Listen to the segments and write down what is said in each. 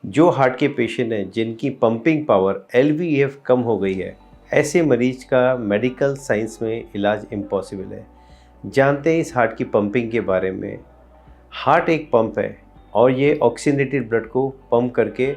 जो हार्ट के पेशेंट हैं जिनकी पंपिंग पावर एलवीएफ कम हो गई है, ऐसे मरीज का मेडिकल साइंस में इलाज इम्पॉसिबल है। जानते हैं इस हार्ट की पंपिंग के बारे में। हार्ट एक पंप है और ये ऑक्सीजनेटेड ब्लड को पंप करके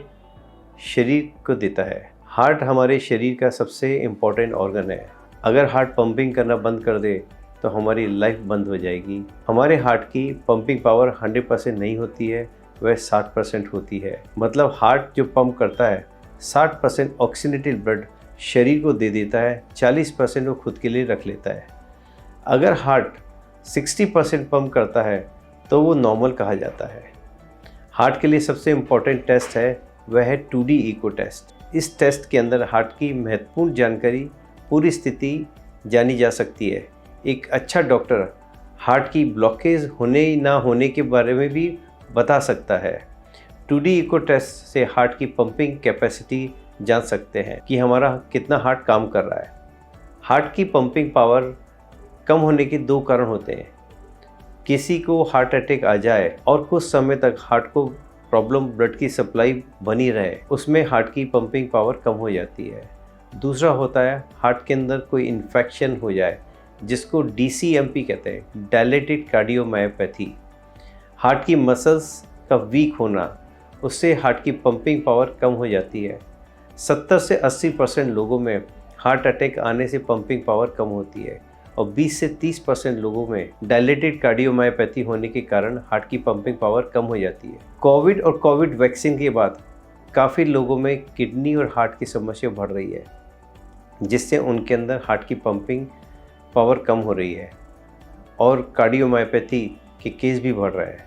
शरीर को देता है। हार्ट हमारे शरीर का सबसे इम्पॉर्टेंट ऑर्गन है। अगर हार्ट पंपिंग करना बंद कर दे तो हमारी लाइफ बंद हो जाएगी। हमारे हार्ट की पंपिंग पावर 100% नहीं होती है, वह 60% होती है। मतलब हार्ट जो पंप करता है 60% ऑक्सीजनेटेड ब्लड शरीर को दे देता है, 40% वो खुद के लिए रख लेता है। अगर हार्ट 60% पंप करता है तो वो नॉर्मल कहा जाता है। हार्ट के लिए सबसे इम्पॉर्टेंट टेस्ट है वह है 2D इको टेस्ट। इस टेस्ट के अंदर हार्ट की महत्वपूर्ण जानकारी, पूरी स्थिति जानी जा सकती है। एक अच्छा डॉक्टर हार्ट की ब्लॉकेज होने ना होने के बारे में भी बता सकता है। 2D इको टेस्ट से हार्ट की पंपिंग कैपेसिटी जान सकते हैं कि हमारा कितना हार्ट काम कर रहा है। हार्ट की पंपिंग पावर कम होने के दो कारण होते हैं। किसी को हार्ट अटैक आ जाए और कुछ समय तक हार्ट को प्रॉब्लम, ब्लड की सप्लाई बनी रहे, उसमें हार्ट की पंपिंग पावर कम हो जाती है। दूसरा होता है हार्ट के अंदर कोई इन्फेक्शन हो जाए जिसको DCMP कहते हैं, डायलेटेड कार्डियोमायोपैथी। हार्ट की मसल्स का वीक होना, उससे हार्ट की पंपिंग पावर कम हो जाती है। 70 से 80% लोगों में हार्ट अटैक आने से पंपिंग पावर कम होती है और 20 से 30% लोगों में डायलेटेड कार्डियोमायोपैथी होने के कारण हार्ट की पंपिंग पावर कम हो जाती है। कोविड और कोविड वैक्सीन के बाद काफ़ी लोगों में किडनी और हार्ट की समस्या बढ़ रही है, जिससे उनके अंदर हार्ट की पंपिंग पावर कम हो रही है और कार्डियोमायोपैथी के केस भी बढ़ रहा है।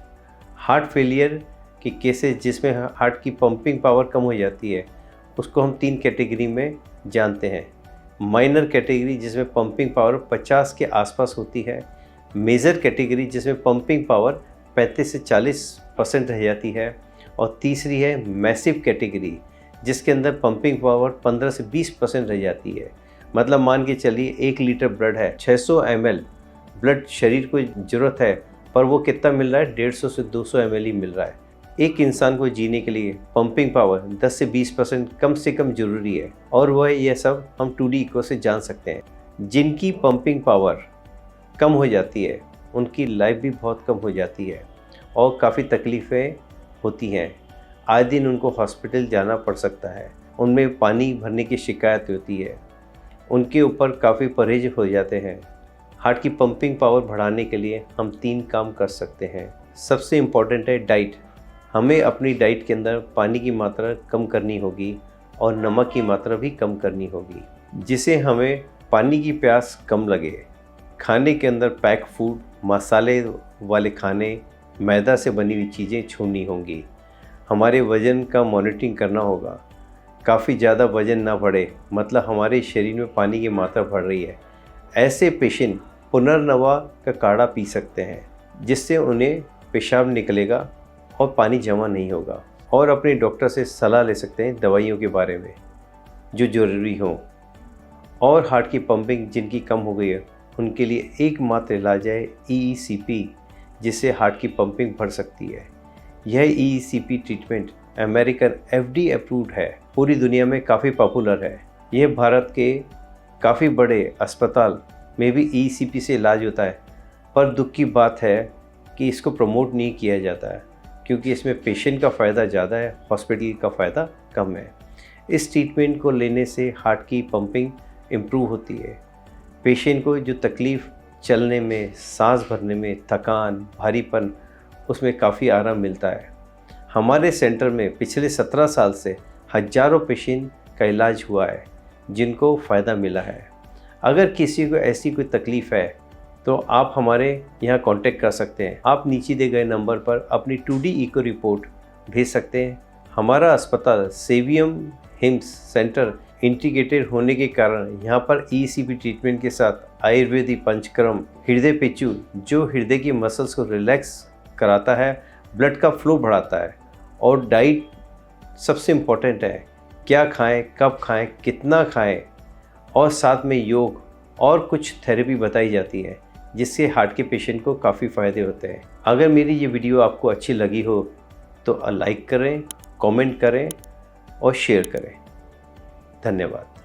हार्ट फेलियर के केसेस जिसमें हार्ट की पंपिंग पावर कम हो जाती है, उसको हम 3 कैटेगरी में जानते हैं। माइनर कैटेगरी जिसमें पंपिंग पावर 50 के आसपास होती है, मेजर कैटेगरी जिसमें पंपिंग पावर 35 से 40% रह जाती है, और तीसरी है मैसिव कैटेगरी जिसके अंदर पंपिंग पावर 15 से 20% रह जाती है। मतलब मान के चलिए 1 लीटर ब्लड है, 600 ml ब्लड शरीर को ज़रूरत है, पर वो कितना मिल रहा है? 150 से 200 ml ही मिल रहा है। एक इंसान को जीने के लिए पंपिंग पावर 10 से 20% कम से कम ज़रूरी है, और वह यह सब हम 2D इको से जान सकते हैं। जिनकी पंपिंग पावर कम हो जाती है उनकी लाइफ भी बहुत कम हो जाती है और काफ़ी तकलीफ़ें होती हैं। आए दिन उनको हॉस्पिटल जाना पड़ सकता है, उनमें पानी भरने की शिकायत होती है, उनके ऊपर काफ़ी परहेज हो जाते हैं। हार्ट की पंपिंग पावर बढ़ाने के लिए हम 3 काम कर सकते हैं। सबसे इम्पॉर्टेंट है डाइट। हमें अपनी डाइट के अंदर पानी की मात्रा कम करनी होगी और नमक की मात्रा भी कम करनी होगी, जिससे हमें पानी की प्यास कम लगे। खाने के अंदर पैक फूड, मसाले वाले खाने, मैदा से बनी हुई चीज़ें छोड़नी होंगी। हमारे वज़न का मॉनिटरिंग करना होगा, काफ़ी ज़्यादा वज़न ना बढ़े, मतलब हमारे शरीर में पानी की मात्रा बढ़ रही है। ऐसे पेशेंट पुनर्नवा का काढ़ा पी सकते हैं, जिससे उन्हें पेशाब निकलेगा और पानी जमा नहीं होगा, और अपने डॉक्टर से सलाह ले सकते हैं दवाइयों के बारे में जो ज़रूरी हों। और हार्ट की पंपिंग जिनकी कम हो गई है उनके लिए एकमात्र इलाज है EECP, जिससे हार्ट की पंपिंग बढ़ सकती है। यह EECP treatment American FDA approved है, पूरी दुनिया में काफ़ी पॉपुलर है। यह भारत के काफ़ी बड़े अस्पताल में भी EECP से इलाज होता है, पर दुख की बात है कि इसको प्रमोट नहीं किया जाता है, क्योंकि इसमें पेशेंट का फ़ायदा ज़्यादा है, हॉस्पिटल का फ़ायदा कम है। इस ट्रीटमेंट को लेने से हार्ट की पंपिंग इम्प्रूव होती है। पेशेंट को जो तकलीफ़ चलने में, सांस भरने में, थकान, भारीपन, उसमें काफ़ी आराम मिलता है। हमारे सेंटर में पिछले 17 साल से हज़ारों पेशेंट का इलाज हुआ है जिनको फ़ायदा मिला है। अगर किसी को ऐसी कोई तकलीफ़ है तो आप हमारे यहाँ कांटेक्ट कर सकते हैं। आप नीचे दिए गए नंबर पर अपनी 2D इको रिपोर्ट भेज सकते हैं। हमारा अस्पताल सेवियम हिम्स सेंटर इंटीग्रेटेड होने के कारण यहाँ पर EECP ट्रीटमेंट के साथ आयुर्वेदिक पंचकर्म, हृदय पेचू जो हृदय की मसल्स को रिलैक्स कराता है, ब्लड का फ्लो बढ़ाता है, और डाइट सबसे इम्पॉर्टेंट है। क्या खाएं, कब खाएं, कितना खाएं, और साथ में योग और कुछ थेरेपी बताई जाती है, जिससे हार्ट के पेशेंट को काफ़ी फ़ायदे होते हैं। अगर मेरी ये वीडियो आपको अच्छी लगी हो तो लाइक करें, कमेंट करें और शेयर करें। धन्यवाद।